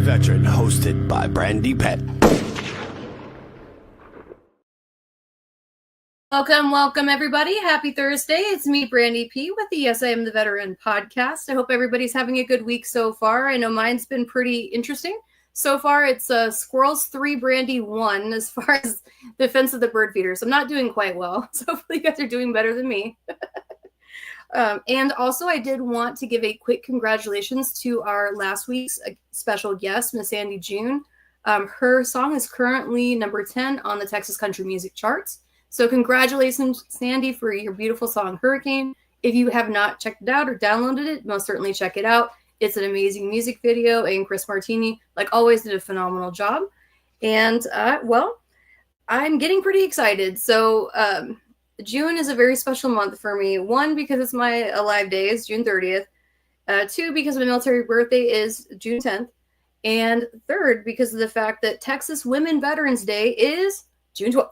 Veteran, hosted by Brandy Pett. Welcome, everybody. Happy Thursday. It's me, Brandy P, with the Yes, I Am the Veteran podcast. I hope everybody's having a good week so far. I know mine's been pretty interesting. So far, it's Squirrels 3, Brandy 1 as far as Defense of the Bird Feeders. I'm not doing quite well, so hopefully you guys are doing better than me. And also, I did want to give a quick congratulations to our last week's special guest, Miss Sandy June. Her song is currently number 10 on the Texas Country Music Charts. So congratulations, Sandy, for your beautiful song, Hurricane. If you have not checked it out or downloaded it, most certainly check it out. It's an amazing music video, and Chris Martini, like always, did a phenomenal job. And, I'm getting pretty excited. So June is a very special month for me. One, because it's my alive day, is June 30th. Two, because my military birthday is June 10th. And third, because of the fact that Texas Women Veterans Day is June 12th.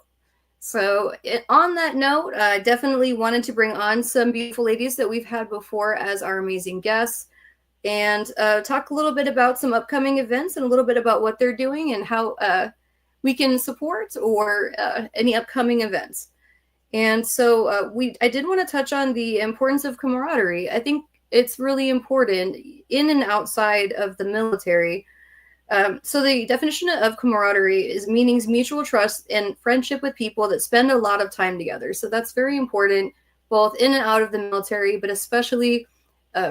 So on that note, I definitely wanted to bring on some beautiful ladies that we've had before as our amazing guests and talk a little bit about some upcoming events and a little bit about what they're doing and how we can support or any upcoming events. And so I did want to touch on the importance of camaraderie. I think it's really important in and outside of the military. So the definition of camaraderie means mutual trust and friendship with people that spend a lot of time together. So that's very important, both in and out of the military, but especially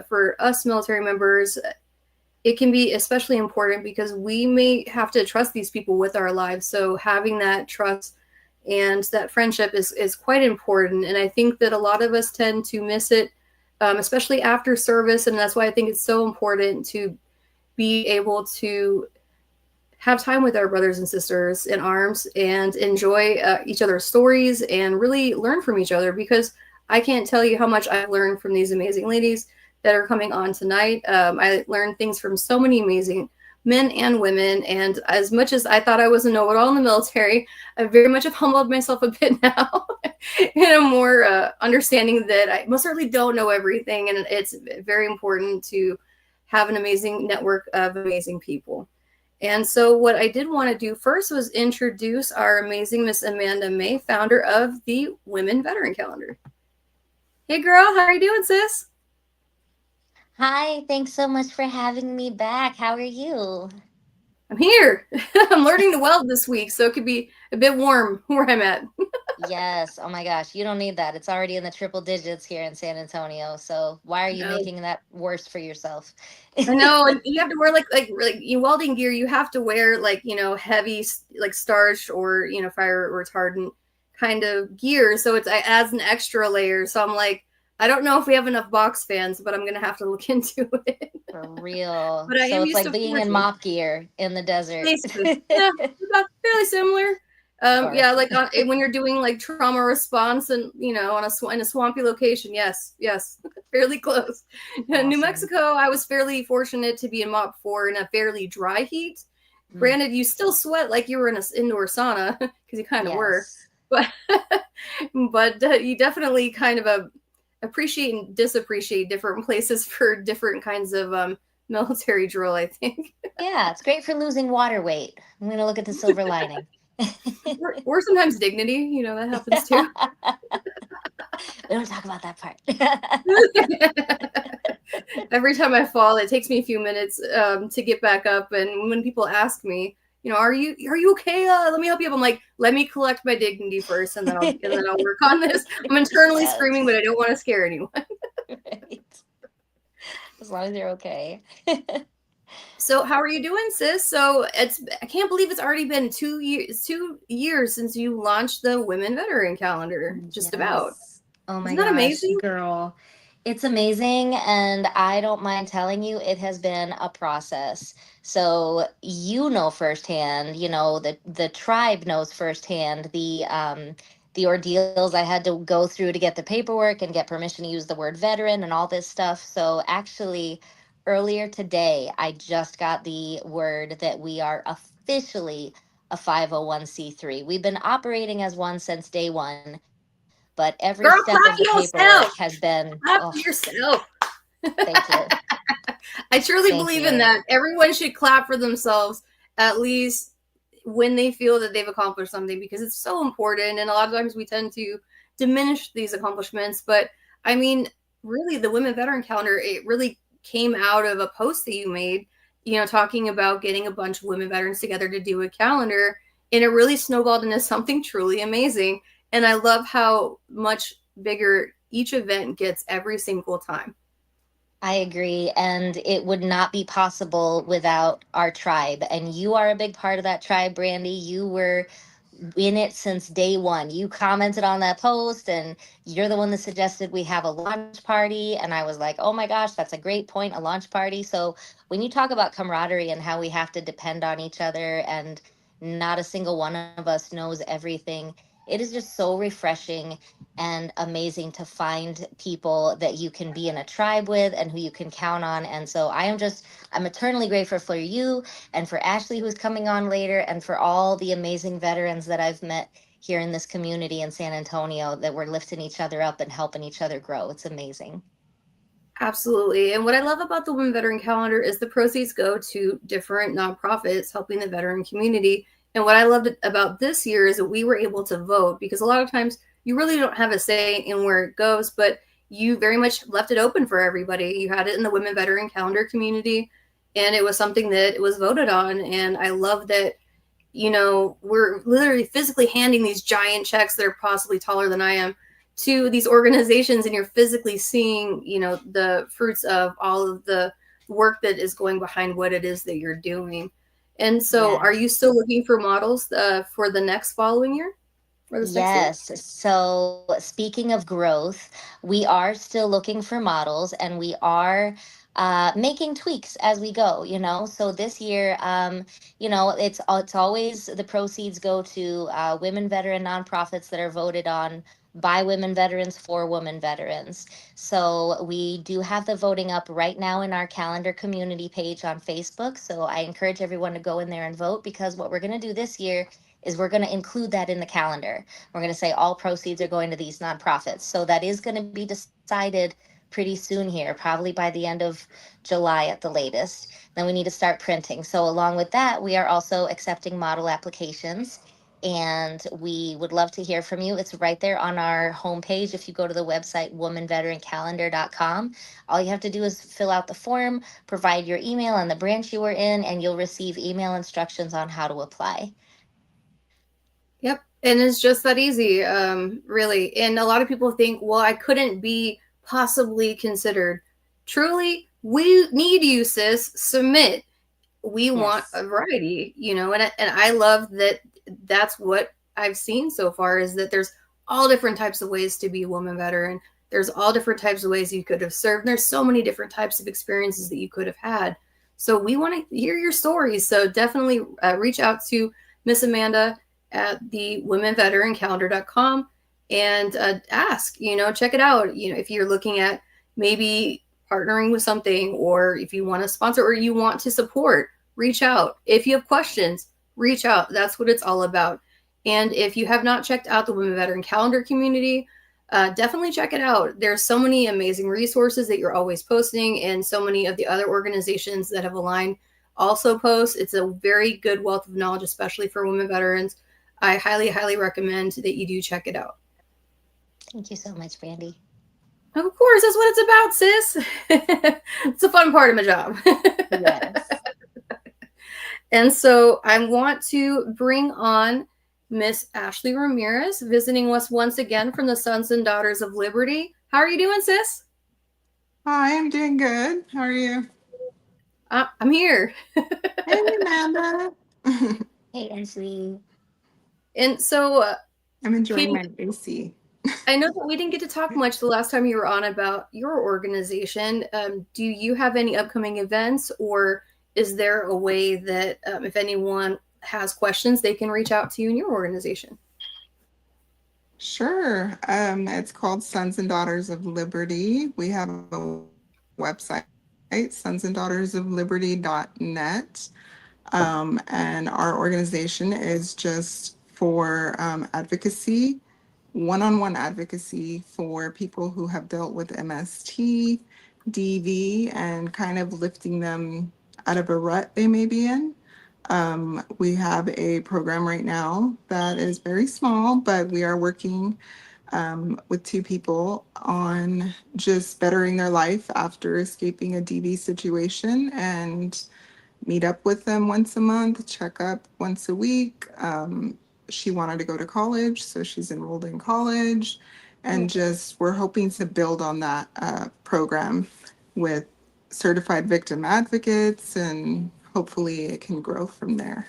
for us military members, it can be especially important because we may have to trust these people with our lives. So having that trust and that friendship is quite important. And I think that a lot of us tend to miss it, especially after service. And that's why I think it's so important to be able to have time with our brothers and sisters in arms and enjoy each other's stories and really learn from each other, because I can't tell you how much I've learned from these amazing ladies that are coming on tonight. I learned things from so many amazing men and women. And as much as I thought I was a know-it-all in the military, I very much have humbled myself a bit now and I'm more understanding that I most certainly don't know everything. And it's very important to have an amazing network of amazing people. And so what I did want to do first was introduce our amazing Miss Amanda Mae, founder of the Women Veteran Calendar. Hey girl, how are you doing, sis? Hi, thanks so much for having me back. How are you? I'm here. I'm learning to weld this week, so it could be a bit warm where I'm at. Yes. Oh my gosh, you don't need that. It's already in the triple digits here in San Antonio. So why are you making that worse for yourself? I know, and you have to wear like in welding gear. You have to wear heavy like starch or fire retardant kind of gear, so it adds an extra layer. So I'm like, I don't know if we have enough box fans, but I'm gonna have to look into it. For real. But so it's like being in mop gear in the desert. Yeah, fairly similar. Yeah, like when you're doing like trauma response and in a swampy location. Yes, fairly close. Awesome. New Mexico, I was fairly fortunate to be in MOP 4 in a fairly dry heat. Granted, you still sweat like you were in an indoor sauna because you kind of were, but you definitely kind of appreciate and disappreciate different places for different kinds of military drill, I think. Yeah, it's great for losing water weight. I'm going to look at the silver lining. or sometimes dignity, that happens too. We don't talk about that part. Every time I fall, it takes me a few minutes to get back up. And when people ask me, are you okay? Let me help you up. I'm like, let me collect my dignity first, and then I'll work on this. I'm internally screaming, but I don't want to scare anyone. Right. As long as you're okay. So how are you doing, sis? So I can't believe it's already been 2 years since you launched the Women Veteran Calendar. Just about. Oh my Isn't that amazing, girl? It's amazing, and I don't mind telling you, it has been a process. So firsthand, the tribe knows firsthand the ordeals I had to go through to get the paperwork and get permission to use the word veteran and all this stuff. So actually, earlier today, I just got the word that we are officially a 501c3. We've been operating as one since day one, but every step of the paperwork has been... Clap yourself. Thank you. I truly Thank believe in you. that. Everyone should clap for themselves at least when they feel that they've accomplished something, because it's so important. And a lot of times we tend to diminish these accomplishments. But I mean, really, the Women Veteran Calendar, it really came out of a post that you made, talking about getting a bunch of women veterans together to do a calendar. And it really snowballed into something truly amazing. And I love how much bigger each event gets every single time. I agree. And it would not be possible without our tribe. And you are a big part of that tribe, Brandy. You were in it since day one. You commented on that post, and you're the one that suggested we have a launch party. And I was like, oh my gosh, that's a great point, a launch party. So when you talk about camaraderie and how we have to depend on each other, and not a single one of us knows everything, it is just so refreshing and amazing to find people that you can be in a tribe with and who you can count on. And so I'm eternally grateful for you and for Ashley, who's coming on later, and for all the amazing veterans that I've met here in this community in San Antonio, that we're lifting each other up and helping each other grow. It's amazing. Absolutely. And what I love about the Women Veteran Calendar is the proceeds go to different nonprofits helping the veteran community. And what I loved about this year is that we were able to vote, because a lot of times you really don't have a say in where it goes, but you very much left it open for everybody. You had it in the Women Veteran Calendar community, and it was something that was voted on. And I love that, we're literally physically handing these giant checks that are possibly taller than I am to these organizations, and you're physically seeing, the fruits of all of the work that is going behind what it is that you're doing. And so are Yes. you still looking for models for the next following year, or this next year? Yes. So speaking of growth, we are still looking for models, and we are making tweaks as we go, So this year, it's always the proceeds go to women veteran nonprofits that are voted on by women veterans for women veterans. So we do have the voting up right now in our calendar community page on Facebook. So I encourage everyone to go in there and vote, because what we're going to do this year is we're going to include that in the calendar. We're going to say all proceeds are going to these nonprofits. So that is going to be decided pretty soon here, probably by the end of July at the latest. Then we need to start printing. So along with that, we are also accepting model applications. And we would love to hear from you. It's right there on our homepage. If you go to the website womanveterancalendar.com, all you have to do is fill out the form, provide your email and the branch you were in, and you'll receive email instructions on how to apply. Yep. And it's just that easy, really. And a lot of people think, well, I couldn't be possibly considered. Truly, we need you, sis. Submit. We want Yes. a variety, and I love that. That's what I've seen so far, is that there's all different types of ways to be a woman veteran. There's all different types of ways you could have served. There's so many different types of experiences that you could have had. So we want to hear your stories. So definitely reach out to Miss Amanda at the womenveterancalendar.com and ask, check it out. If you're looking at maybe partnering with something, or if you want to sponsor or you want to support, reach out. If you have questions, reach out. That's what it's all about. And if you have not checked out the Women Veteran Calendar community, definitely check it out. There's so many amazing resources that you're always posting, and so many of the other organizations that have aligned also post. It's a very good wealth of knowledge, especially for women veterans. I highly, highly recommend that you do check it out. Thank you so much, Brandy. Of course, that's what it's about, sis. It's a fun part of my job. Yes. And so I want to bring on Miss Ashley Ramirez, visiting us once again from the Sons and Daughters of Liberty. How are you doing, sis? Hi, I'm doing good. How are you? I'm here. Hey, Amanda. Hey, Ashley. And so, I'm enjoying my AC. I know that we didn't get to talk much the last time you were on about your organization. Do you have any upcoming events, or is there a way that if anyone has questions, they can reach out to you in your organization? Sure. It's called Sons and Daughters of Liberty. We have a website, sonsanddaughtersofliberty.net. And our organization is just for advocacy, one-on-one advocacy for people who have dealt with MST DV and kind of lifting them out of a rut they may be in. We have a program right now that is very small, but we are working with two people on just bettering their life after escaping a DV situation, and meet up with them once a month, check up once a week. She wanted to go to college, so she's enrolled in college. And just we're hoping to build on that program with certified victim advocates, and hopefully it can grow from there.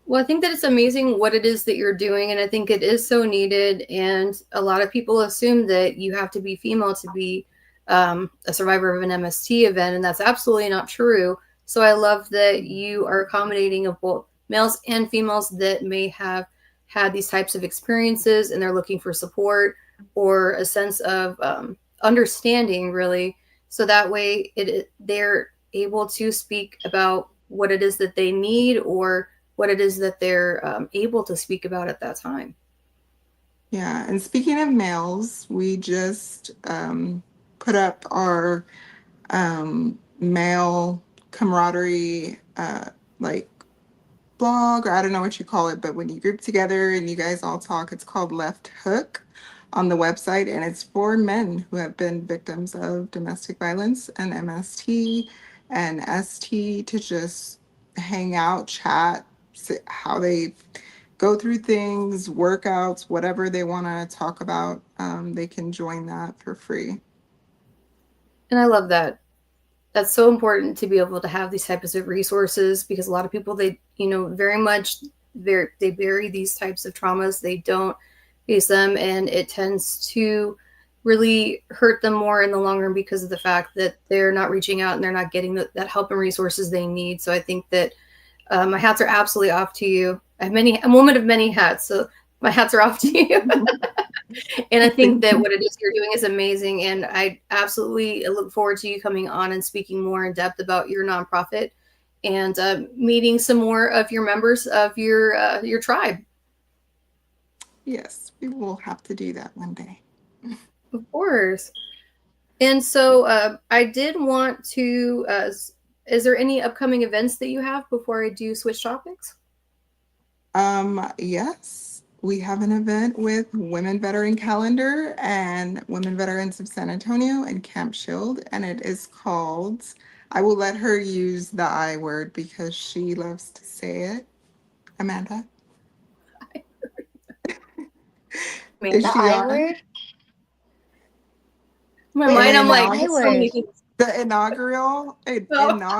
Well, I think that it's amazing what it is that you're doing, and I think it is so needed. And a lot of people assume that you have to be female to be a survivor of an MST event, and that's absolutely not true. So I love that you are accommodating of both males and females that may have had these types of experiences, and they're looking for support or a sense of understanding, really. So that way they're able to speak about what it is that they need, or what it is that they're able to speak about at that time. Yeah, and speaking of males, we just put up our male camaraderie like blog, or I don't know what you call it, but when you group together and you guys all talk, it's called Left Hook on the website, and it's for men who have been victims of domestic violence and MST and ST, to just hang out, chat, how they go through things, workouts, whatever they want to talk about. They can join that for free. And I love that. That's so important to be able to have these types of resources, because a lot of people, they, very much, they bury these types of traumas. They don't face them, and it tends to really hurt them more in the long run because of the fact that they're not reaching out and they're not getting that help and resources they need. So I think that my hats are absolutely off to you. I'm a woman of many hats, so my hats are off to you. And I think that what it is you're doing is amazing. And I absolutely look forward to you coming on and speaking more in depth about your nonprofit, and meeting some more of your members of your tribe. Yes, we will have to do that one day. Of course. And so I did want to, is there any upcoming events that you have before I do switch topics? Yes, we have an event with Women Veteran Calendar and Women Veterans of San Antonio and Camp Shield, and it is called, I will let her use the I word because she loves to say it. Amanda? Is The she I on? word? My mind, I'm like, I so many word. things. The inaugural? Inaugural,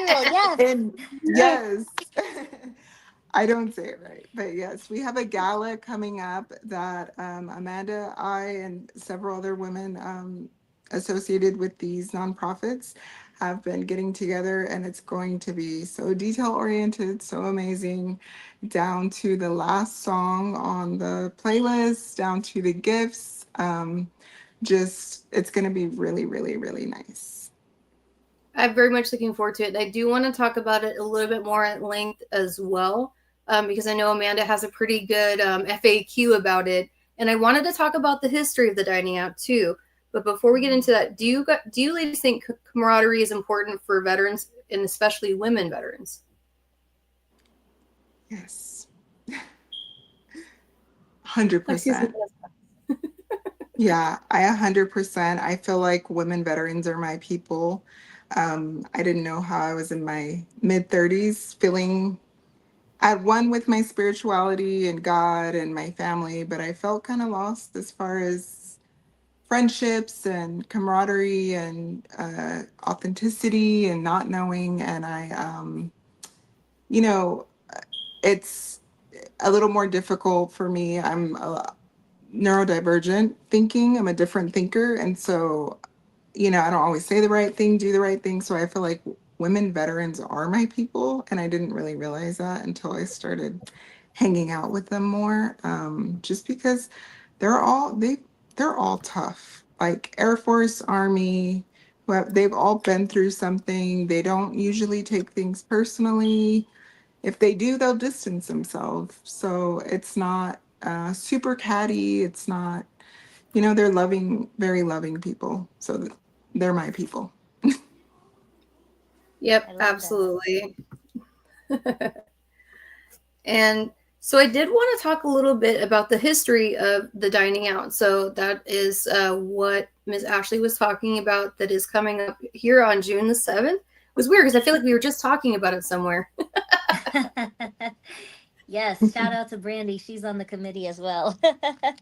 yes. Yes. I don't say it right, but yes, we have a gala coming up that Amanda, I, and several other women associated with these nonprofits have been getting together, and it's going to be so detail oriented, so amazing, down to the last song on the playlist, down to the gifts. Just, it's going to be really, really, really nice. I'm very much looking forward to it. I do want to talk about it a little bit more at length as well, because I know Amanda has a pretty good FAQ about it. And I wanted to talk about the history of the Dining Out too. But before we get into that, do you ladies think camaraderie is important for veterans, and especially women veterans? Yes. 100%. Yeah, I 100%. I feel like women veterans are my people. I didn't know how I was in my mid 30s feeling at one with my spirituality and God and my family, but I felt kind of lost as far as friendships and camaraderie and authenticity and not knowing. And you know, it's a little more difficult for me. I'm neurodivergent thinking. I'm a different thinker. And so, I don't always say the right thing, do the right thing. So I feel like women veterans are my people. And I didn't really realize that until I started hanging out with them more. Just because they're all tough. Like Air Force, Army, they've all been through something. They don't usually take things personally. If they do, they'll distance themselves. So it's not super catty. It's not, they're loving, very loving people. So they're my people. Yep, absolutely. And so I did want to talk a little bit about the history of the dining out. So that is what Ms. Ashley was talking about, that is coming up here on June the 7th. It was weird because I feel like we were just talking about it somewhere. Yes, shout out to Brandy. She's on the committee as well. I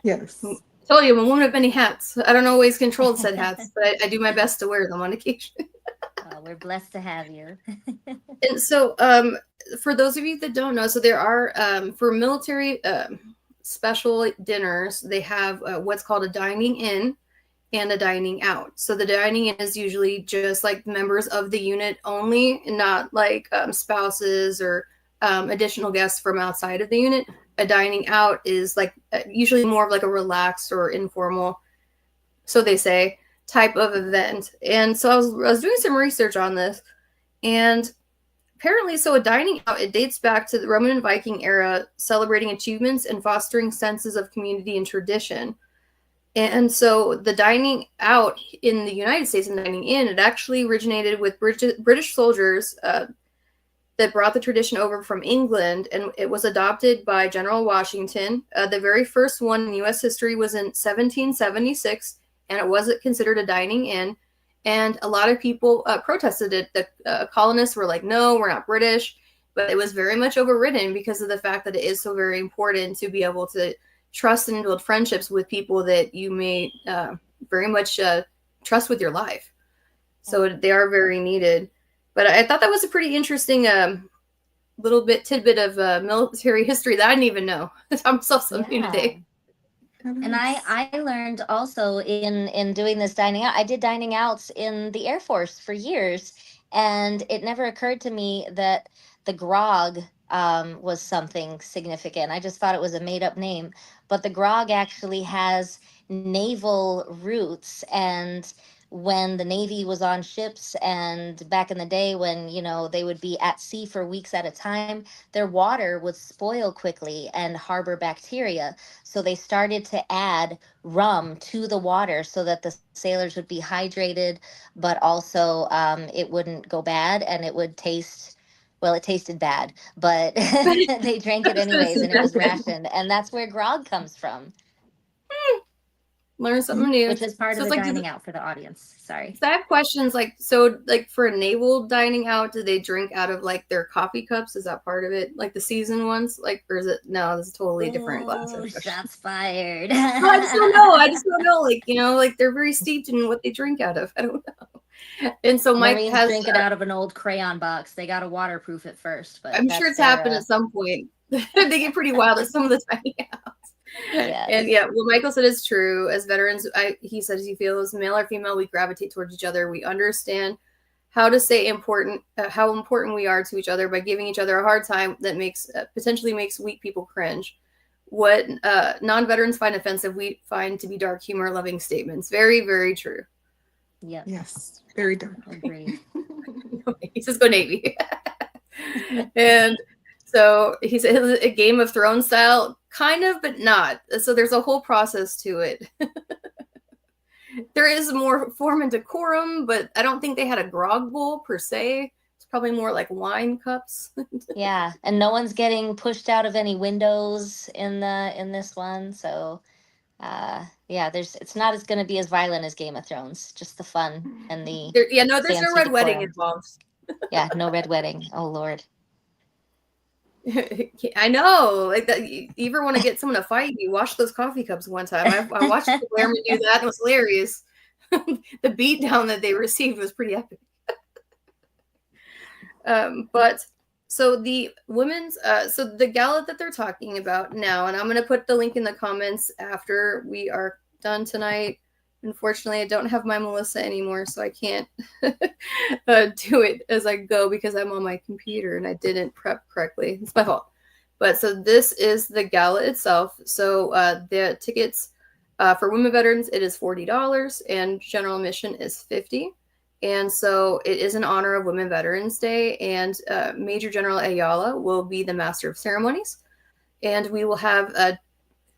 Yes. told you, I'm a woman of many hats. I don't always control said hats, but I do my best to wear them on occasion. We're blessed to have you. And so for those of you that don't know, so there are, for military special dinners, they have what's called a dining in and a dining out. So the dining in is usually just like members of the unit only, and not like spouses or additional guests from outside of the unit. A dining out is like usually more of like a relaxed or informal, so they say, type of event. And so I was doing some research on this, and apparently, so a dining out, it dates back to the Roman and Viking era, celebrating achievements and fostering senses of community and tradition. And so the dining out in the United States and dining in, it actually originated with British soldiers that brought the tradition over from England, and it was adopted by General Washington. The very first one in U.S. history was in 1776, and it wasn't considered a dining in. And a lot of people protested it. The colonists were like, no, we're not British. But it was very much overridden because of the fact that it is so very important to be able to trust and build friendships with people that you may very much trust with your life. So they are very needed. But I thought that was a pretty interesting little tidbit of military history that I didn't even know. I'm so new today. And I learned also in doing this dining out, I did dining outs in the Air Force for years, and it never occurred to me that the grog was something significant. I just thought it was a made up name, but the grog actually has naval roots. And when the Navy was on ships, and back in the day when, you know, they would be at sea for weeks at a time, their water would spoil quickly and harbor bacteria. So they started to add rum to the water so that the sailors would be hydrated, but also it wouldn't go bad, and it would taste, well, it tasted bad, but they drank it anyways, and it was rationed. And that's where grog comes from. Learn something new. Which is part so of the like, dining out for the audience. Sorry. So I have questions like, so like for a naval dining out, do they drink out of like their coffee cups? Is that part of it? Like the seasoned ones? Like, or is it, no, this is totally different glass. Shots fired. No, I just don't know. I just don't know. Like, you know, like they're very steeped in what they drink out of. I don't know. And so Mike Marines has drink it out of an old crayon box. They got to waterproof it first, but I'm sure it's happened at some point. They get pretty wild at some of the dining outs. Yes. And yeah, what Michael said is true. As veterans, he says he feels male or female, we gravitate towards each other. We understand how to say how important we are to each other by giving each other a hard time that potentially makes weak people cringe. What non-veterans find offensive, we find to be dark humor loving statements. Very, very true. Yeah. Yes. Very dark. Agreed. He says go Navy. And so he said a Game of Thrones style, kind of, but not. So there's a whole process to it. There is more form and decorum, but I don't think they had a grog bowl per se. It's probably more like wine cups. Yeah, and no one's getting pushed out of any windows in this one. So yeah, it's not going to be as violent as Game of Thrones. Just the fun and the there's no red wedding involved. Yeah, no red wedding. Oh Lord. I know, like that. You ever want to get someone to fight you? Wash those coffee cups one time. I watched Blairman do that. It was hilarious. The beat down that they received was pretty epic. But so the women's, so the gala that they're talking about now, and I'm going to put the link in the comments after we are done tonight. Unfortunately, I don't have my Melissa anymore, so I can't do it as I go because I'm on my computer and I didn't prep correctly. It's my fault. But so this is the gala itself. So the tickets for women veterans, it is $40, and general admission is $50. And so it is in honor of Women Veterans Day, and Major General Ayala will be the master of ceremonies. And we will have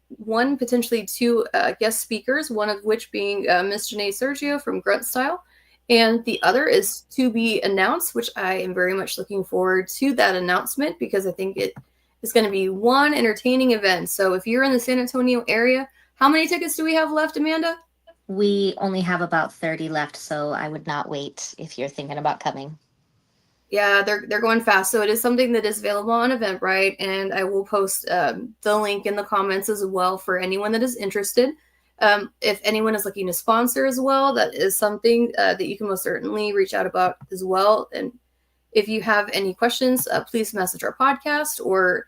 one, potentially two guest speakers, one of which being Miss Janae Sergio from Grunt Style. And the other is to be announced, which I am very much looking forward to that announcement because I think it is going to be one entertaining event. So if you're in the San Antonio area, how many tickets do we have left, Amanda? We only have about 30 left, so I would not wait if you're thinking about coming. Yeah, they're going fast. So it is something that is available on Eventbrite, and I will post the link in the comments as well for anyone that is interested. If anyone is looking to sponsor as well, that is something that you can most certainly reach out about as well. And if you have any questions, please message our podcast or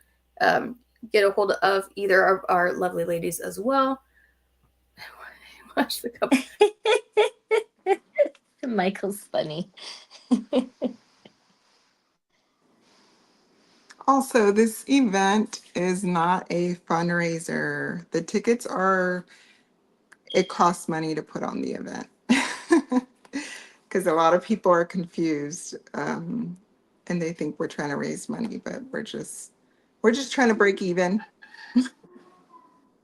get a hold of either of our lovely ladies as well. Watch the couple. Michael's funny. Also, this event is not a fundraiser. The tickets are, it costs money to put on the event. Because a lot of people are confused and they think we're trying to raise money, but we're just trying to break even.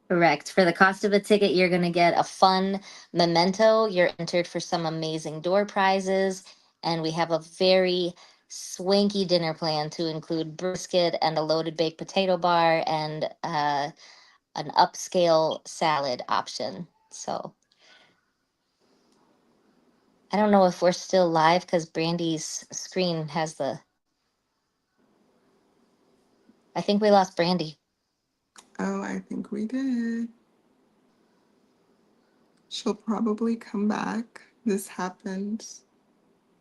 Correct. For the cost of a ticket, you're going to get a fun memento. You're entered for some amazing door prizes. And we have a very swanky dinner plan to include brisket and a loaded baked potato bar and an upscale salad option. So I don't know if we're still live because Brandy's screen has the. I think we lost Brandy. Oh, I think we did. She'll probably come back. This happened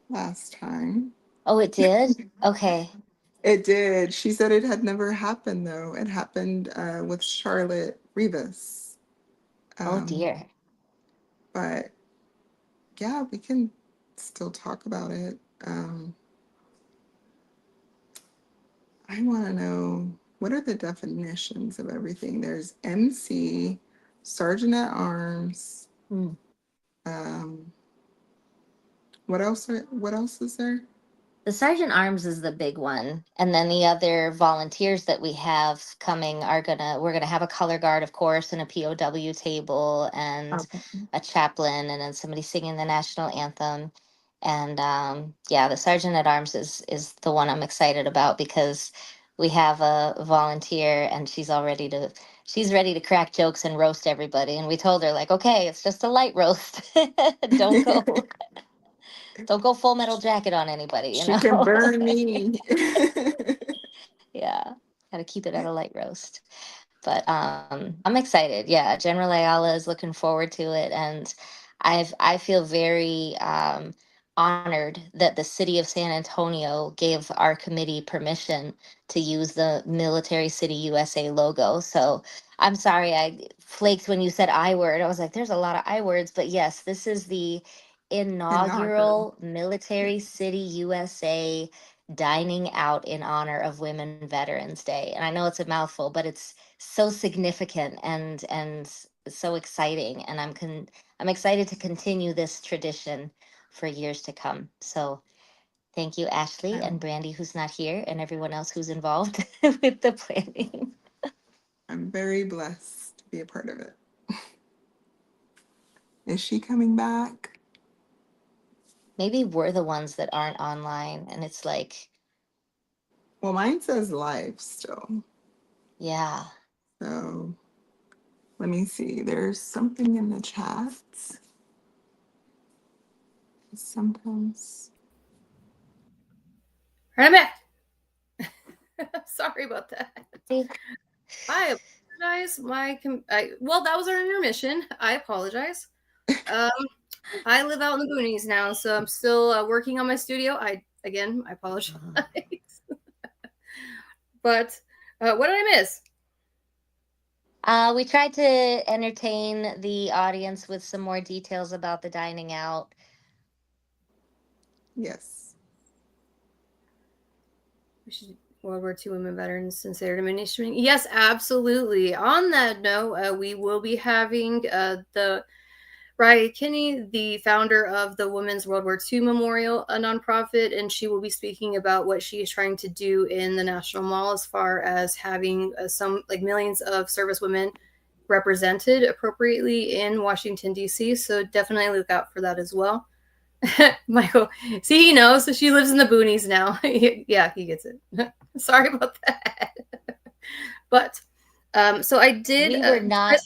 last time. Oh, it did? Okay. It did. She said it had never happened, though. It happened with Charlotte Rivas. Oh, dear. But yeah, we can still talk about it. I want to know, what are the definitions of everything? There's MC, Sergeant at Arms. What else is there? The Sergeant Arms is the big one. And then the other volunteers that we have coming we're gonna have a color guard, of course, and a POW table and a chaplain and then somebody singing the national anthem. And yeah, the Sergeant at Arms is the one I'm excited about because we have a volunteer and she's ready to crack jokes and roast everybody. And we told her, like, okay, it's just a light roast. Don't go Full Metal Jacket on anybody, you know? She can burn me. Yeah, gotta keep it at a light roast. But I'm excited. Yeah, General Ayala is looking forward to it, and I feel very honored that the city of San Antonio gave our committee permission to use the Military City USA logo. So I'm sorry I flaked when you said I word. I was like, there's a lot of I words, but yes, this is the inaugural Military City USA dining out in honor of Women Veterans Day. And I know it's a mouthful, but it's so significant and so exciting. And I'm excited to continue this tradition for years to come. So thank you, Ashley and Brandy, who's not here, and everyone else who's involved with the planning. I'm very blessed to be a part of it. Is she coming back? Maybe we're the ones that aren't online, and it's like. Well, mine says live still. Yeah. So let me see. There's something in the chat. Sometimes. Right, I'm back. Sorry about that. I apologize. Well, that was our intermission. I apologize. I live out in the boonies now, so I'm still working on my studio. I apologize. But what did I miss? We tried to entertain the audience with some more details about the dining out. Yes. World War II women veterans considered administration. Yes, absolutely. On that note, we will be having the Raya Kinney, the founder of the Women's World War II Memorial, a nonprofit, and she will be speaking about what she is trying to do in the National Mall as far as having some millions of service women represented appropriately in Washington, D.C., so definitely look out for that as well. Michael, see, he knows. So she lives in the boonies now. Yeah, he gets it. Sorry about that. But so I did. We were not.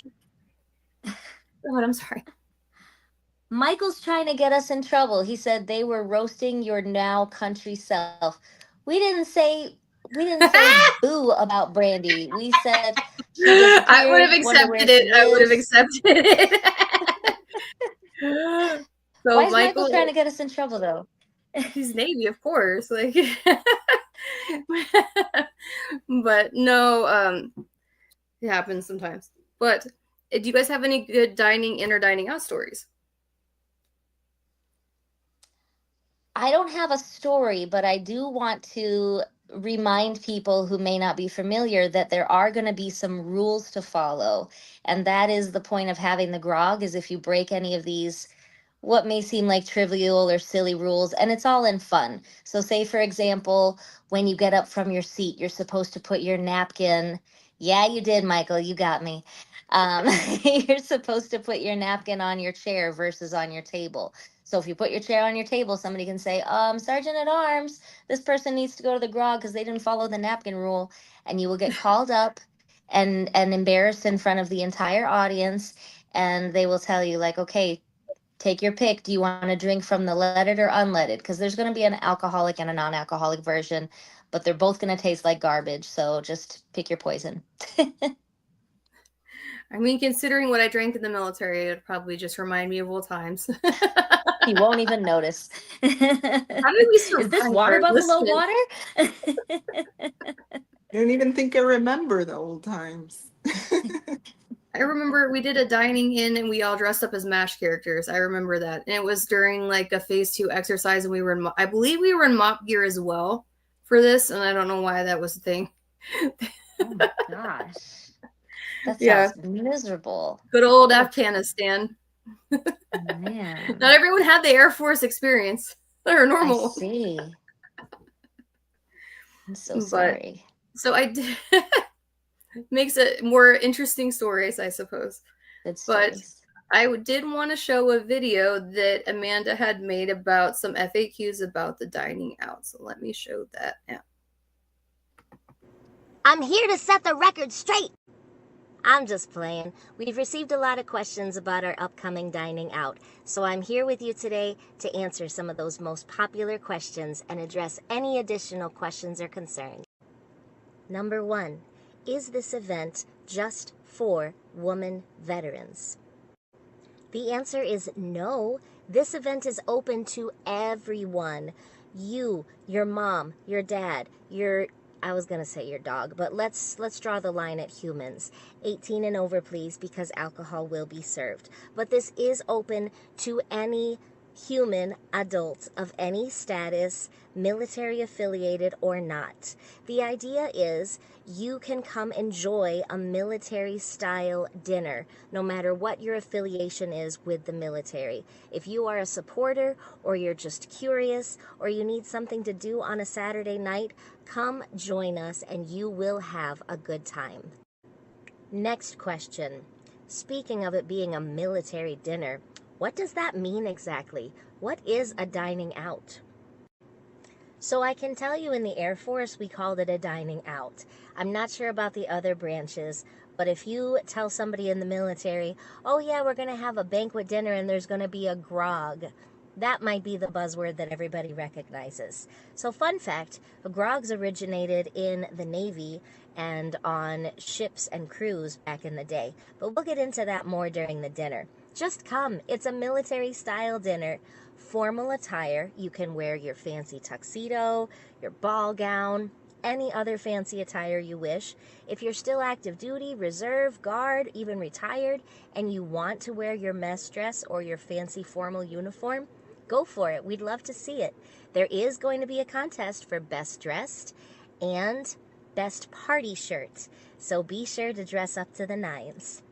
What? I'm sorry. Michael's trying to get us in trouble. He said they were roasting your now country self. We didn't say boo about Brandy. We said she disappeared. I would have accepted it. I would have accepted it. So why is Michael trying to get us in trouble though? He's Navy, of course. Like, but no, it happens sometimes. But do you guys have any good dining in or dining out stories? I don't have a story, but I do want to remind people who may not be familiar that there are going to be some rules to follow. And that is the point of having the grog, is if you break any of these, what may seem like trivial or silly rules, and it's all in fun. So say, for example, when you get up from your seat, you're supposed to put your napkin. Yeah, you did, Michael. You got me. You're supposed to put your napkin on your chair versus on your table. So if you put your chair on your table, somebody can say, Sergeant at Arms, this person needs to go to the grog because they didn't follow the napkin rule. And you will get called up and embarrassed in front of the entire audience. And they will tell you, like, okay, take your pick. Do you want to drink from the leaded or unleaded? Because there's going to be an alcoholic and a non-alcoholic version, but they're both going to taste like garbage. So just pick your poison. I mean, considering what I drank in the military, it'd probably just remind me of old times. You won't even notice. How did we survive? Is this water buffalo water? I don't even think I remember the old times. I remember we did a dining in and we all dressed up as MASH characters. I remember that. And it was during like a phase 2 exercise, and we were in, I believe we were in mop gear as well for this. And I don't know why that was a thing. Oh my gosh. That sounds miserable. Good old Afghanistan. Man. Not everyone had the Air Force experience. They're normal. I see. I'm so sorry. So I did. Makes it more interesting stories, I suppose. But I did want to show a video that Amanda had made about some FAQs about the dining out. So let me show that now. I'm here to set the record straight. I'm just playing. We've received a lot of questions about our upcoming dining out, so I'm here with you today to answer some of those most popular questions and address any additional questions or concerns. Number 1, is this event just for women veterans? The answer is no. This event is open to everyone. You, your mom, your dad, I was going to say your dog, but let's draw the line at humans. 18 and over, please, because alcohol will be served. But this is open to any human adult of any status, military affiliated or not. The idea is you can come enjoy a military style dinner, no matter what your affiliation is with the military. If you are a supporter, or you're just curious, or you need something to do on a Saturday night, come join us and you will have a good time. Next question. Speaking of it being a military dinner, what does that mean exactly? What is a dining out? So I can tell you in the Air Force, we called it a dining out. I'm not sure about the other branches, but if you tell somebody in the military, oh yeah, we're going to have a banquet dinner and there's going to be a grog, that might be the buzzword that everybody recognizes. So fun fact, grogs originated in the Navy and on ships and crews back in the day. But we'll get into that more during the dinner. Just come. It's a military-style dinner. Formal attire. You can wear your fancy tuxedo, your ball gown, any other fancy attire you wish. If you're still active duty, reserve, guard, even retired, and you want to wear your mess dress or your fancy formal uniform, go for it. We'd love to see it. There is going to be a contest for best dressed and best party shirt. So be sure to dress up to the nines.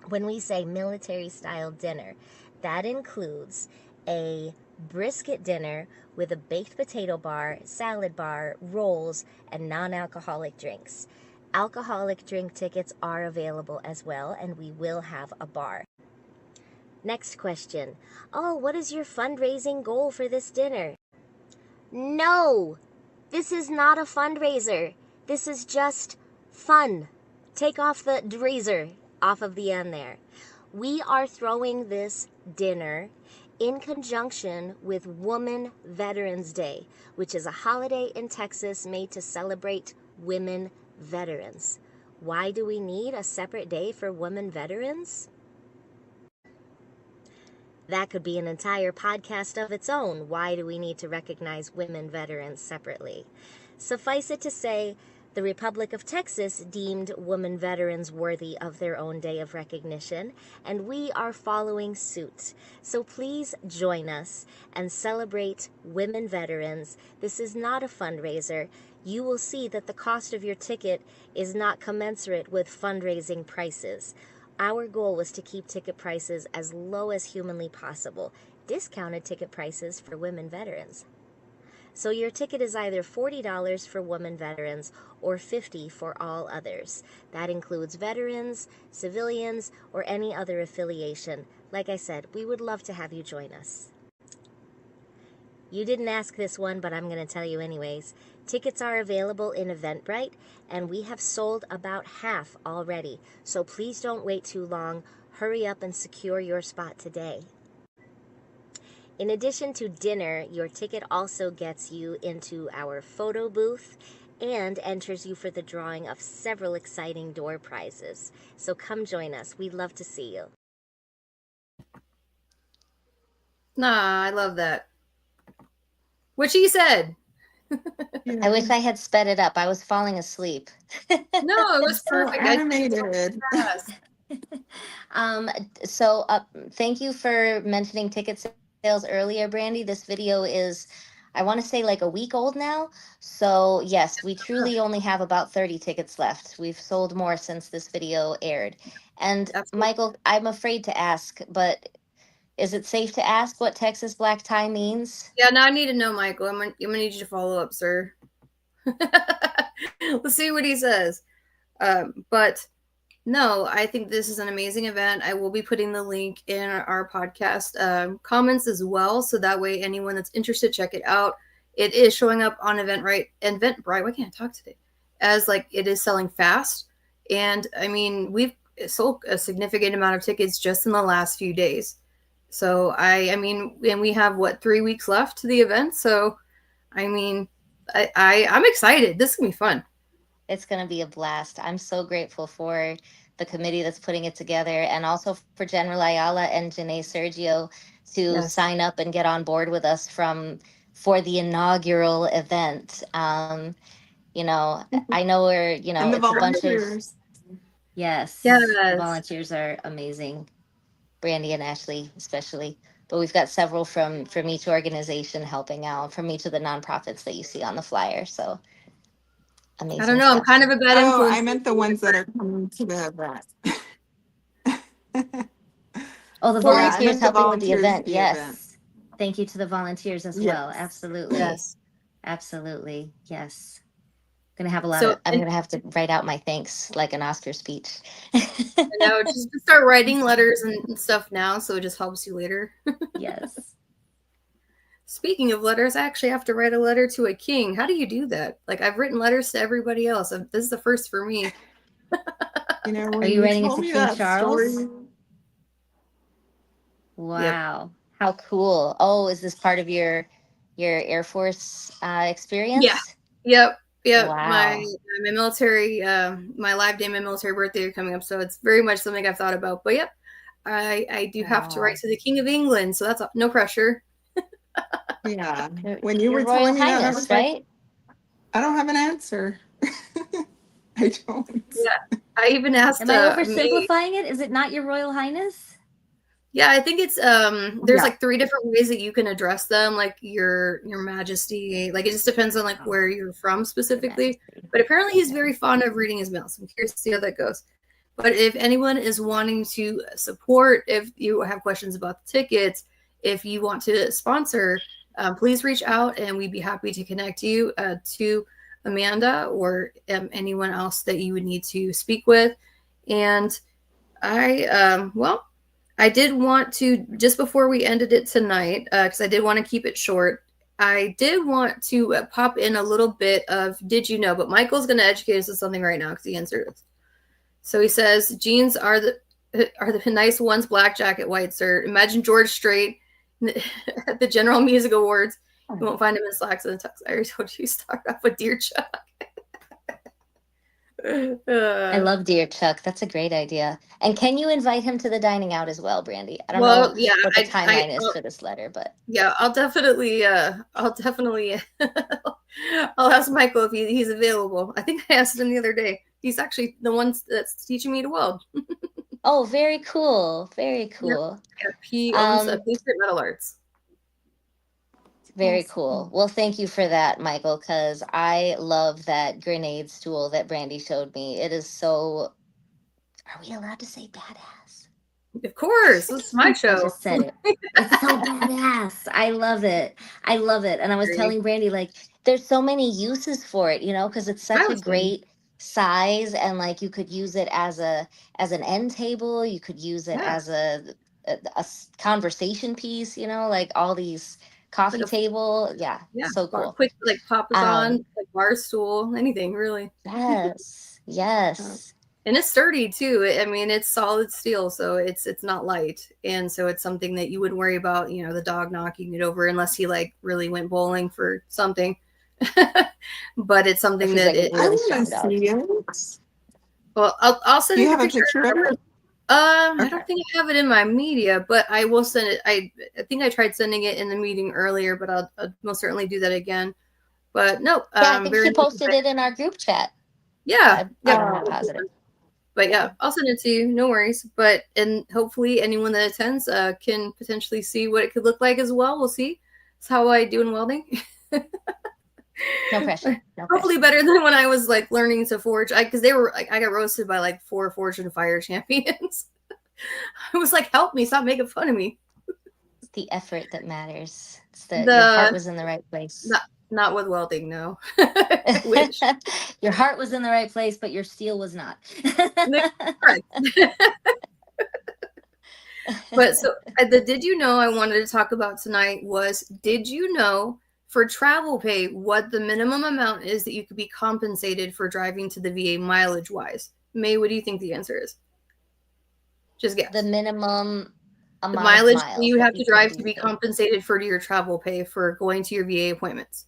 When we say military style dinner, that includes a brisket dinner with a baked potato bar, salad bar, rolls, and non-alcoholic drinks. Alcoholic drink tickets are available as well, and we will have a bar. Next question. Oh, what is your fundraising goal for this dinner? No, this is not a fundraiser. This is just fun. Take off the razor off of the end there. We are throwing this dinner in conjunction with Women Veterans Day, which is a holiday in Texas made to celebrate women veterans. Why do we need a separate day for women veterans? That could be an entire podcast of its own. Why do we need to recognize women veterans separately? Suffice it to say, the Republic of Texas deemed women veterans worthy of their own day of recognition, and we are following suit. So please join us and celebrate women veterans. This is not a fundraiser. You will see that the cost of your ticket is not commensurate with fundraising prices. Our goal was to keep ticket prices as low as humanly possible, discounted ticket prices for women veterans. So your ticket is either $40 for women veterans or $50 for all others. That includes veterans, civilians, or any other affiliation. Like I said, we would love to have you join us. You didn't ask this one, but I'm going to tell you anyways. Tickets are available in Eventbrite, and we have sold about half already. So please don't wait too long. Hurry up and secure your spot today. In addition to dinner, your ticket also gets you into our photo booth and enters you for the drawing of several exciting door prizes. So come join us. We'd love to see you. Nah, I love that. What she said. I wish I had sped it up. I was falling asleep. No, it was perfect. So animated. Thank you for mentioning ticket sales earlier, Brandy. This video is, I want to say, like a week old now. So yes, we truly only have about 30 tickets left. We've sold more since this video aired. And Michael, I'm afraid to ask, but is it safe to ask what Texas black tie means? Yeah, now I need to know, Michael. I'm gonna need you to follow up, sir. Let's see what he says. But no, I think this is an amazing event. I will be putting the link in our podcast comments as well, so that way anyone that's interested, check it out. It is showing up on Eventbrite. Why can't I talk today? As like it is selling fast, and I mean we've sold a significant amount of tickets just in the last few days. So I mean, and we have 3 weeks left to the event. So I mean, I'm excited. This is gonna be fun. It's going to be a blast. I'm so grateful for the committee that's putting it together, and also for General Ayala and Janae Sergio to sign up and get on board with us for the inaugural event. I know we're, And the it's volunteers. a bunch of, yes, the volunteers are amazing. Brandy and Ashley, especially. But we've got several from each organization helping out, from each of the nonprofits that you see on the flyer. So amazing. I don't know. I'm kind of a bad influence. I meant the ones that are coming to the event. Oh, the volunteers helping with the volunteers event. the Yes. event. Thank you to the volunteers as Yes. well. Absolutely. Yes. Absolutely. Yes. I'm gonna have to write out my thanks like an Oscar speech. I know, just start writing letters and stuff now, so it just helps you later. Yes. Speaking of letters, I actually have to write a letter to a king. How do you do that? Like, I've written letters to everybody else. This is the first for me. Are you writing it to King Charles? Story. Wow. Yep. How cool. Oh, is this part of your Air Force experience? Yeah. Yep. Wow. My military, my live day, my military birthday are coming up, so it's very much something I've thought about. But yep, I do have to write to the King of England, so that's no pressure. Yeah. When you were Royal telling me that, I Highness, was right? like, I don't have an answer. I don't. Yeah. I even asked. Am I oversimplifying it? Is it not Your Royal Highness? Yeah, I think it's there's like 3 different ways that you can address them, like your majesty. Like it just depends on like where you're from specifically. But apparently he's very fond of reading his mail, so I'm curious to see how that goes. But if anyone is wanting to support, if you have questions about the tickets, if you want to sponsor, please reach out and we'd be happy to connect you to Amanda or anyone else that you would need to speak with. And I did want to, just before we ended it tonight, because I did want to keep it short, I did want to pop in a little bit of did you know, but Michael's going to educate us on something right now because he answered it. So he says jeans are the nice ones, black jacket, white shirt. Imagine George Strait at the General Music Awards. You won't find him in slacks and tux. I already told you start off with Dear Chuck. I love Dear Chuck. That's a great idea. And can you invite him to the dining out as well, Brandy? I don't know what the timeline is for this letter, but yeah, I'll definitely I'll ask Michael if he's available. I think I asked him the other day. He's actually the one that's teaching me to weld. Oh, very cool. Very cool. Yep. He owns Patriot Metal Arts. Very cool. Well, thank you for that, Michael, because I love that grenade stool that Brandy showed me. It is so... Are we allowed to say badass? Of course. This is my show. I just said it. It's so badass. I love it. I love it. And I was telling Brandy, like, there's so many uses for it, you know, because it's such a great size, and like you could use it as an end table. You could use it as a conversation piece, you know, like all these... coffee table, so cool. Quick, like pop-a-thon, like bar stool, anything really. Yes. And it's sturdy too. I mean, it's solid steel, so it's not light, and so it's something that you wouldn't worry about, you know, the dog knocking it over unless he like really went bowling for something. But it's something that it really strong dog. Well, I'll send you a picture of it. I don't think I have it in my media, but I will send it. I think I tried sending it in the meeting earlier, but I'll most certainly do that again. But no, I think she posted it in our group chat. Yeah, I'm not positive. But yeah, I'll send it to you. No worries. But and hopefully anyone that attends can potentially see what it could look like as well. We'll see. That's how I do in welding. No pressure. Hopefully better than when I was like learning to forge. Because they were like, I got roasted by like 4 Forge and Fire champions. I was like, help me, stop making fun of me. It's the effort that matters. It's your heart was in the right place. Not with welding, no. Your heart was in the right place, but your steel was not. But so the did you know I wanted to talk about tonight was, did you know for travel pay what the minimum amount is that you could be compensated for driving to the VA mileage wise? May, what do you think the answer is? Just guess. The minimum amount the mileage of miles you have to drive to be compensated for your travel pay for going to your VA appointments.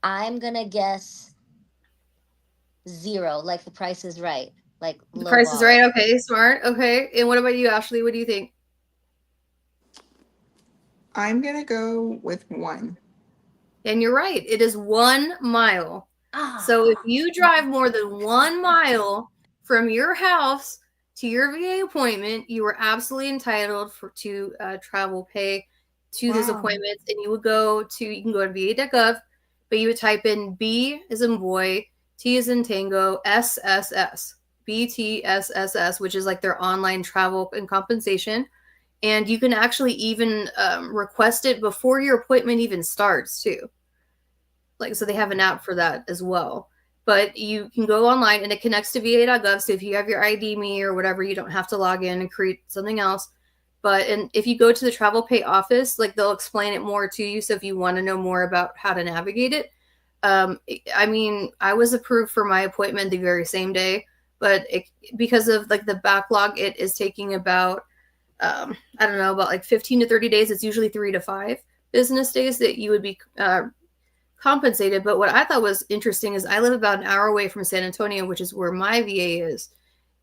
I'm gonna guess 0, like The Price is Right. Like The Price is Right. Okay, smart. Okay, and what about you, Ashley? What do you think? I'm gonna go with 1. And you're right. It is 1 mile. So if you drive more than 1 mile from your house to your VA appointment, you are absolutely entitled to travel pay to those appointments. And you can go to va.gov, but you would type in B as in boy, T as in tango, SSS, BTSSS, which is like their online travel and compensation. And you can actually even request it before your appointment even starts too. Like, so they have an app for that as well. But you can go online and it connects to va.gov. So if you have your ID me or whatever, you don't have to log in and create something else. And if you go to the travel pay office, like they'll explain it more to you. So if you want to know more about how to navigate it, I mean, I was approved for my appointment the very same day, but because of like the backlog, it is taking about, I don't know, about like 15 to 30 days. It's usually 3 to 5 business days that you would be compensated. But what I thought was interesting is I live about an hour away from San Antonio, which is where my VA is.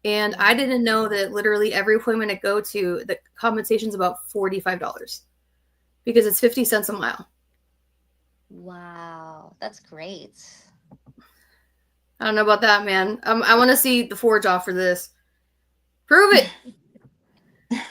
And I didn't know that literally every appointment I go to, the compensation is about $45 because it's 50 cents a mile. Wow, that's great. I don't know about that, man. I want to see the Forge offer this. Prove it.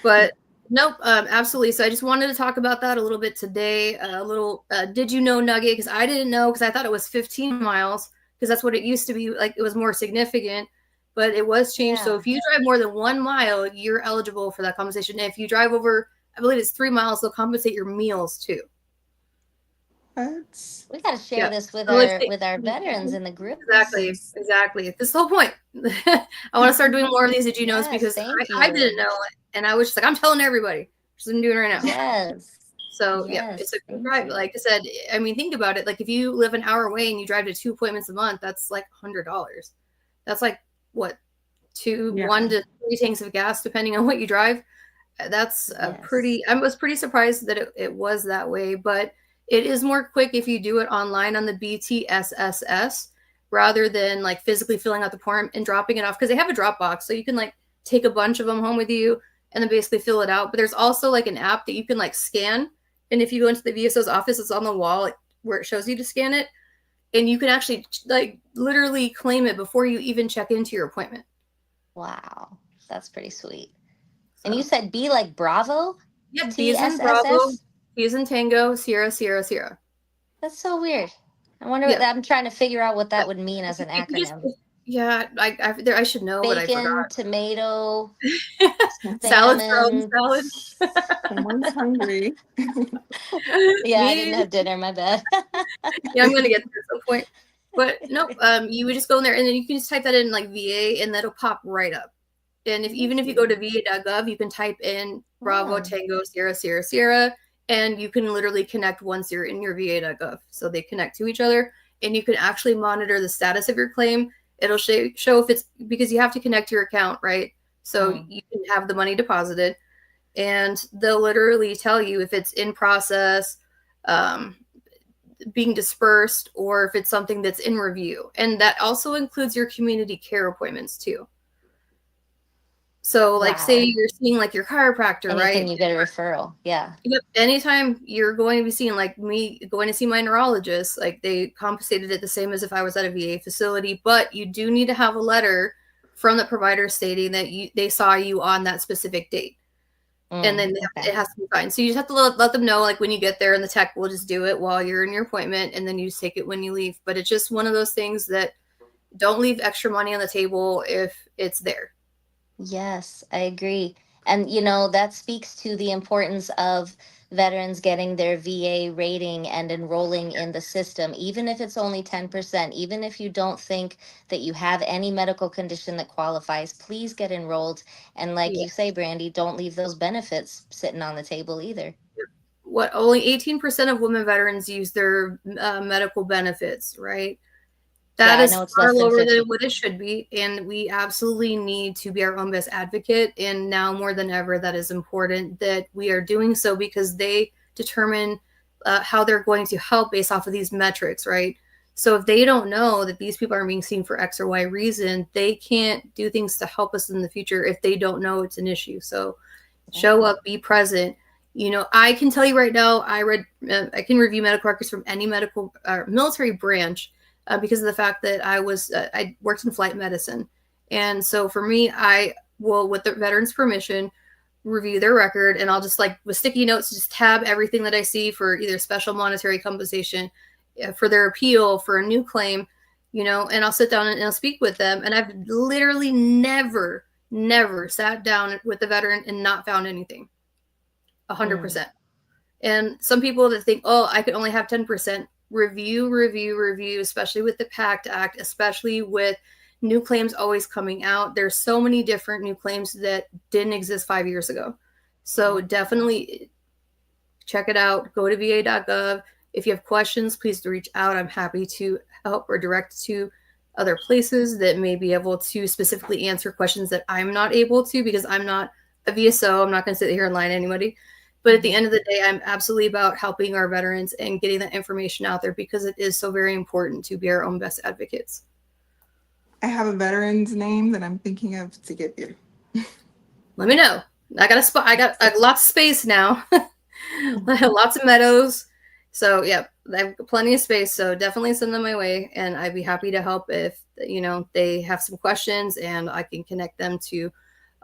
But nope, absolutely. So I just wanted to talk about that a little bit today. A little did you know nugget, because I didn't know, because I thought it was 15 miles because that's what it used to be. Like, it was more significant, but it was changed. Yeah. So if you drive more than 1 mile, you're eligible for that compensation. And if you drive over, I believe it's 3 miles, they'll compensate your meals too. What? We got to share this with So let's our veterans in the group. Exactly. This is the whole point. I want to start doing more of these Did you knows because I didn't know it. And I was just like, I'm telling everybody. Which I'm doing right now. Yes. So yeah, it's a good drive. Like I said, I mean, think about it. Like if you live an hour away and you drive to 2 appointments a month, that's like $100. That's like what, 1 to 3 tanks of gas, depending on what you drive. That's I was pretty surprised that it was that way, but it is more quick if you do it online on the BTSSS rather than like physically filling out the form and dropping it off, because they have a drop box. So you can like take a bunch of them home with you and then basically fill it out. But there's also like an app that you can like scan. And if you go into the VSO's office, it's on the wall where it shows you to scan it. And you can actually like literally claim it before you even check into your appointment. Wow. That's pretty sweet. So. And you said B like Bravo? Yep, B is in Bravo, B is in Tango, Sierra, Sierra, Sierra. That's so weird. I wonder what I'm trying to figure out what that would mean as an acronym. I should know, but I forgot. Tomato, salad. Someone's hungry. I didn't have dinner. My bad. I'm gonna get there at some point. But no, you would just go in there and then you can just type that in like VA and that'll pop right up. And even if you go to va.gov, you can type in Bravo, Tango, Sierra, Sierra, Sierra, and you can literally connect once you're in your va.gov. So they connect to each other, and you can actually monitor the status of your claim. It'll show if it's, because you have to connect your account, right? So you can have the money deposited, and they'll literally tell you if it's in process, being dispersed, or if it's something that's in review. And that also includes your community care appointments too. So like say you're seeing like your chiropractor, right? You get a referral. Yeah. Yep. Anytime you're going to be seeing, like me going to see my neurologist, like they compensated it the same as if I was at a VA facility, but you do need to have a letter from the provider stating that they saw you on that specific date. And then it has to be fine. So you just have to let them know, like when you get there, and the tech will just do it while you're in your appointment, and then you just take it when you leave. But it's just one of those things that don't leave extra money on the table if it's there. Yes, I agree. And, that speaks to the importance of veterans getting their VA rating and enrolling in the system, even if it's only 10%, even if you don't think that you have any medical condition that qualifies, please get enrolled. And like you say, Brandy, don't leave those benefits sitting on the table either. Only 18% of women veterans use their medical benefits, right? That is far lower than what it should be. And we absolutely need to be our own best advocate. And now more than ever, that is important that we are doing so, because they determine how they're going to help based off of these metrics, right? So if they don't know that these people are being seen for X or Y reason, they can't do things to help us in the future if they don't know it's an issue. So show up, be present. I can tell you right now, I can review medical records from any medical military branch. Because of the fact that I worked in flight medicine. And so for me, I will, with the veterans' permission, review their record, and I'll just like with sticky notes, just tab everything that I see for either special monetary compensation, for their appeal, for a new claim, and I'll sit down and I'll speak with them. And I've literally never sat down with the veteran and not found anything. 100%. And some people that think, oh, I could only have 10%. Review, especially with the PACT Act, especially with new claims always coming out. There's so many different new claims that didn't exist 5 years ago. So definitely check it out. Go to va.gov. If you have questions, please reach out. I'm happy to help or direct to other places that may be able to specifically answer questions that I'm not able to, because I'm not a VSO. I'm not going to sit here and lie to anybody. But at the end of the day, I'm absolutely about helping our veterans and getting that information out there, because it is so very important to be our own best advocates. I have a veteran's name that I'm thinking of to give you. Let me know. I got a spot. I got lots of space now. Lots of meadows. So yeah, I have plenty of space. So definitely send them my way, and I'd be happy to help if they have some questions, and I can connect them to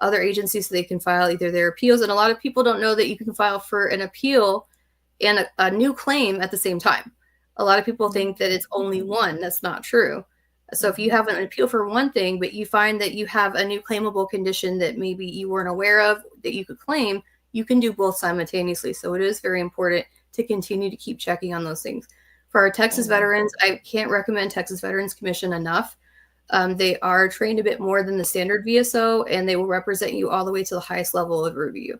other agencies so they can file either their appeals. And a lot of people don't know that you can file for an appeal and a new claim at the same time. A lot of people think that it's only one. That's not true. So if you have an appeal for one thing, but you find that you have a new claimable condition that maybe you weren't aware of that you could claim, you can do both simultaneously. So it is very important to continue to keep checking on those things. For our Texas veterans, I can't recommend Texas Veterans Commission enough. They are trained a bit more than the standard VSO, and they will represent you all the way to the highest level of review.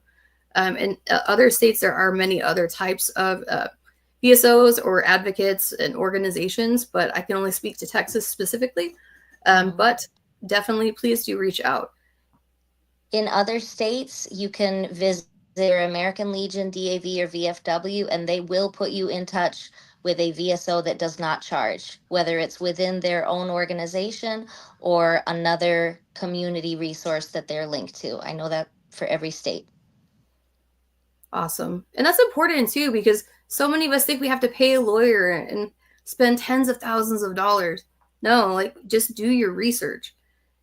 In other states, there are many other types of VSOs or advocates and organizations, but I can only speak to Texas specifically. But definitely, please do reach out. In other states, you can visit your American Legion, DAV, or VFW, and they will put you in touch with a VSO that does not charge, whether it's within their own organization or another community resource that they're linked to. I know that for every state. Awesome. And that's important too, because so many of us think we have to pay a lawyer and spend tens of thousands of dollars. No, like just do your research.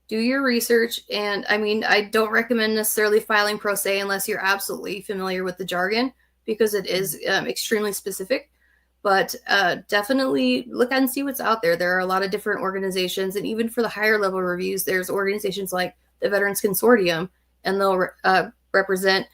Do your research. And I mean, I don't recommend necessarily filing pro se unless you're absolutely familiar with the jargon, because it is extremely specific. But definitely look and see what's out there. There are a lot of different organizations. And even for the higher level reviews, there's organizations like the Veterans Consortium, and they'll represent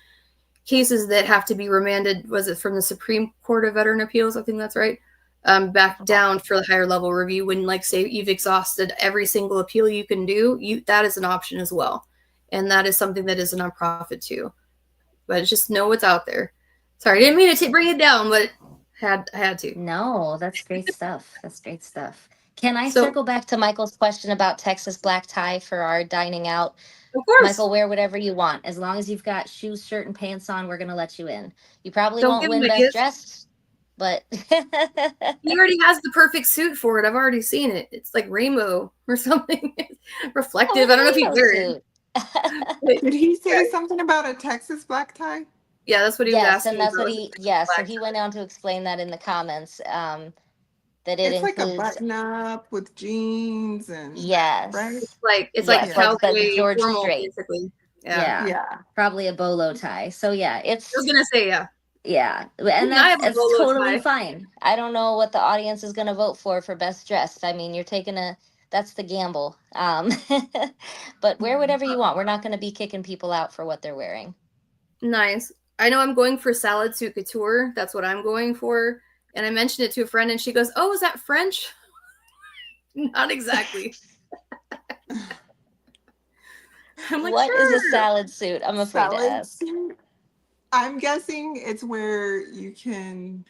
cases that have to be remanded. Was it from the Supreme Court of Veteran Appeals? I think that's right. Back down for the higher level review when, like, say you've exhausted every single appeal you can do, that is an option as well. And that is something that is a nonprofit too. But just know what's out there. Sorry, I didn't mean to bring it down, but I had to. No, that's great stuff. That's great stuff. Can I circle back to Michael's question about Texas black tie for our dining out? Of course. Michael, wear whatever you want. As long as you've got shoes, shirt, and pants on, we're going to let you in. You probably won't win best dressed, but he already has the perfect suit for it. I've already seen it. It's like rainbow or something. Reflective. I don't know if he wears it. Did he say something about a Texas black tie? Yeah, that's what he was asking. And that's what so he went on to explain that in the comments. That it it's includes like a button up with jeans and right? It's like cowboy George formal, Strait. basically. Yeah, probably a bolo tie. So yeah, I was gonna say yeah, and that's totally fine. I don't know what the audience is gonna vote for best dressed. I mean, you're taking that's the gamble. But wear whatever you want. We're not gonna be kicking people out for what they're wearing. Nice. I know I'm going for salad suit couture. That's what I'm going for. And I mentioned it to a friend, and she goes, "Oh, is that French?" Not exactly. I'm like, what sure. is a salad suit? I'm afraid to ask. Suit? I'm guessing it's where you can.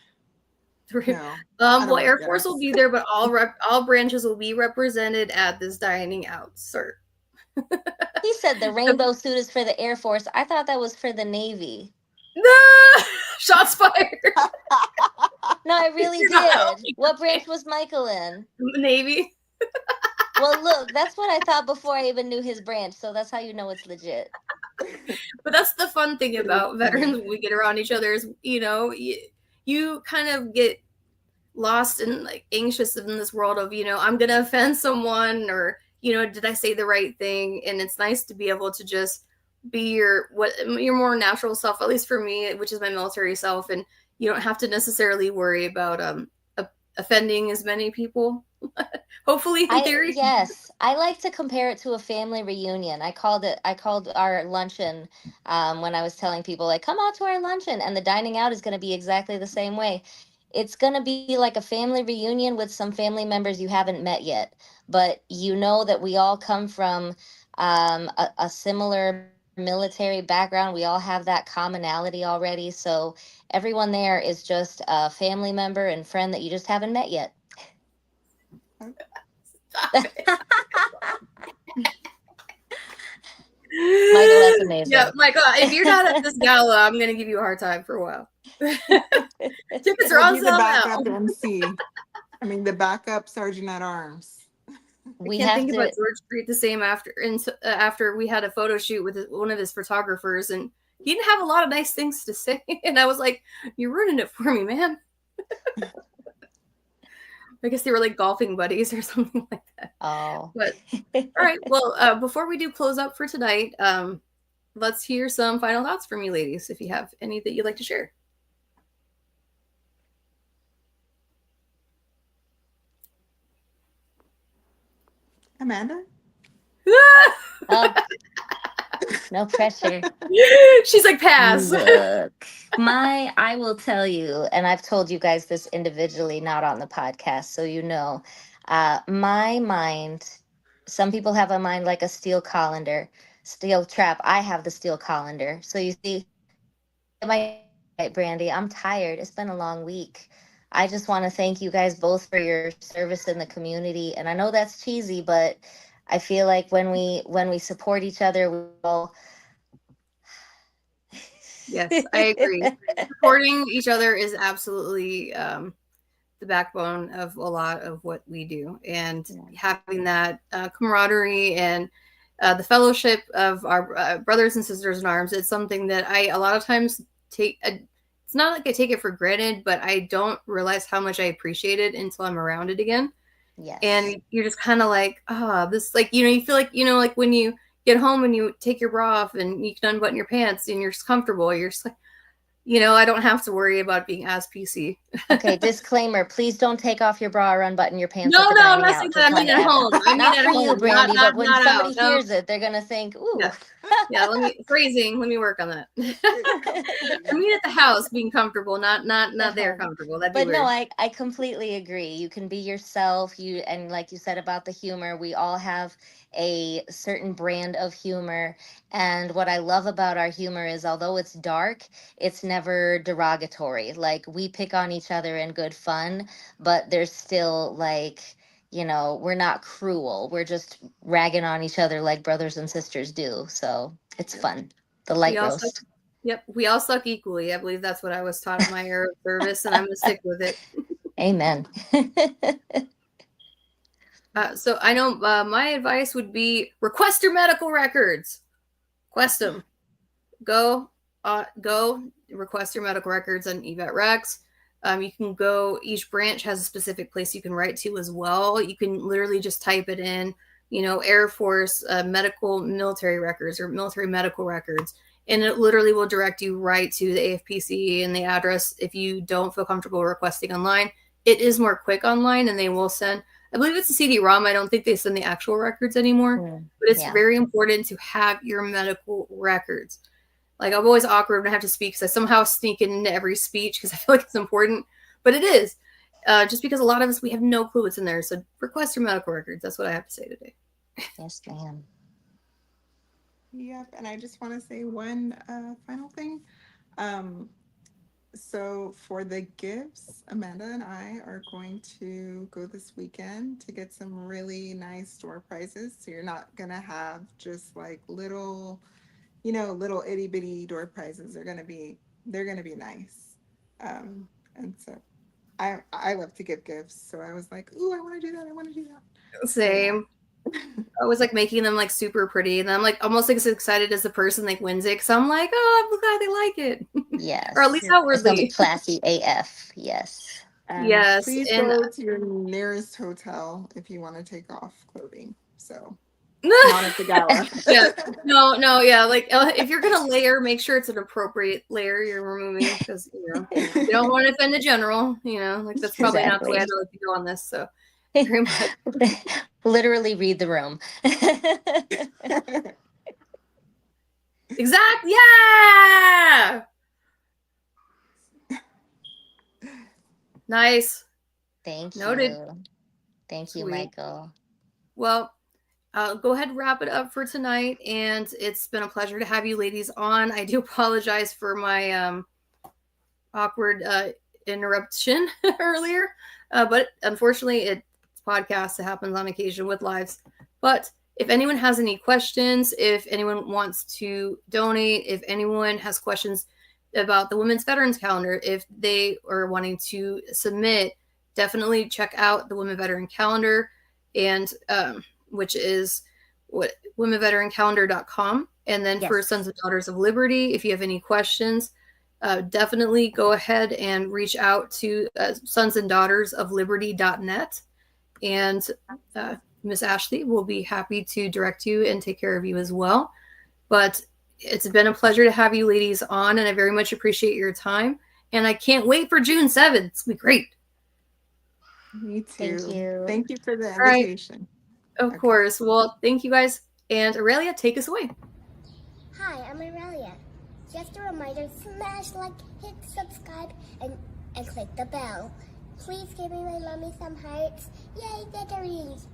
Well, Air Force will be there, but all branches will be represented at this dining out, sir. He said the rainbow suit is for the Air Force. I thought that was for the Navy. No! Shots fired. No, I really did. What branch was Michael in? Navy. Well, look, that's what I thought before I even knew his branch. So that's how you know it's legit. But that's the fun thing about veterans when we get around each other is, you kind of get lost and like anxious in this world of, I'm going to offend someone, or, did I say the right thing? And it's nice to be able to just be your more natural self, at least for me, which is my military self. And you don't have to necessarily worry about offending as many people. Hopefully, in theory. Yes, I like to compare it to a family reunion. I called our luncheon when I was telling people, like, come out to our luncheon, and the dining out is going to be exactly the same way. It's going to be like a family reunion with some family members you haven't met yet, but you know that we all come from a similar military background. We all have that commonality already. So everyone there is just a family member and friend that you just haven't met yet. Michael, that's amazing. Yeah, Michael, if you're not at this gala, I'm gonna give you a hard time for a while. Tickets are on sale now. MC. I mean, the backup sergeant at arms. I can't think about George Street the same after we had a photo shoot with one of his photographers, and he didn't have a lot of nice things to say, and I was like, "You're ruining it for me, man." I guess they were like golfing buddies or something like that. Oh. But all right. Well, before we do close up for tonight, let's hear some final thoughts from you ladies, if you have any that you'd like to share. Amanda? No pressure. She's like, pass. Look, I will tell you, and I've told you guys this individually, not on the podcast, so you know, my mind, some people have a mind like a steel colander, steel trap. I have the steel colander. So you see, my right, Brandy, I'm tired. It's been a long week. I just want to thank you guys both for your service in the community. And I know that's cheesy, but I feel like when we support each other, we all. Yes, I agree. Supporting each other is absolutely the backbone of a lot of what we do, and having that camaraderie and the fellowship of our brothers and sisters in arms. It's something that I a lot of times take. It's not like I take it for granted, but I don't realize how much I appreciate it until I'm around it again. Yes. And you're just kind of like, this, like, you feel like, like when you get home and you take your bra off and you can unbutton your pants and you're just comfortable. You're just like, I don't have to worry about being as PC. Okay, disclaimer, please don't take off your bra or unbutton your pants. No, I'm not saying that. I mean at home. I mean not at for home. you, Brandy, not, but when not somebody out. hears it, they're going to think, ooh. Yeah, let me work on that. I mean at the house, being comfortable, not there comfortable. That'd be but weird. No, I completely agree. You can be yourself. And like you said about the humor, we all have a certain brand of humor. And what I love about our humor is, although it's dark, it's never derogatory. Like, we pick on each other in good fun, but there's still like, we're not cruel. We're just ragging on each other like brothers and sisters do. So it's fun. The light roast. Yep, we all suck equally. I believe that's what I was taught in my era of service, and I'm gonna stick with it. Amen. So I know my advice would be request your medical records. Request them. Go request your medical records on EvetRex. You can go, each branch has a specific place you can write to as well. You can literally just type it in, Air Force medical military records or military medical records. And it literally will direct you right to the AFPC and the address if you don't feel comfortable requesting online. It is more quick online, and they will send, I believe it's a CD-ROM. I don't think they send the actual records anymore, but it's very important to have your medical records. Like, I'm always awkward when I have to speak because I somehow sneak it into every speech because I feel like it's important, but it is. Just because a lot of us, we have no clue what's in there. So request your medical records. That's what I have to say today. Yes, ma'am. Yep, and I just want to say one final thing. So for the gifts, Amanda and I are going to go this weekend to get some really nice door prizes. So you're not going to have just like little itty bitty door prizes. They're going to be nice. And so I love to give gifts. So I was like, ooh, I want to do that. Same. I was like making them like super pretty, and I'm like almost like as excited as the person like wins it, because I'm like, oh, I'm glad they like it. Yes. Or at least outwardly. Classy AF. Yes. Yes. Please go to your nearest hotel if you want to take off clothing. So not at the gala. Yeah. Like, if you're gonna layer, make sure it's an appropriate layer you're removing, because you don't want to offend the general. Like, that's probably not the way I'd like to go on this. So. Very much. Literally read the room. Exactly. Yeah. Nice. Thank you. Noted. Thank you, Sweet. Michael. Well, go ahead and wrap it up for tonight. And it's been a pleasure to have you ladies on. I do apologize for my awkward interruption earlier. But unfortunately, it's podcast that happens on occasion with lives. But if anyone has any questions, if anyone wants to donate, if anyone has questions about the Women's Veterans Calendar, if they are wanting to submit, definitely check out the Women Veteran Calendar, and which is what womenveterancalendar.com. And then for Sons and Daughters of Liberty, if you have any questions, definitely go ahead and reach out to sonsanddaughtersofliberty.net. And Miss Ashley will be happy to direct you and take care of you as well. But it's been a pleasure to have you ladies on, and I very much appreciate your time. And I can't wait for June 7th. It's going to be great. Me too. Thank you. Thank you for the invitation. Right. Of course. Well, thank you guys. And Aurelia, take us away. Hi, I'm Aurelia. Just a reminder, smash like, hit subscribe, and click the bell. Please give me my mommy some hearts. Yay, victories!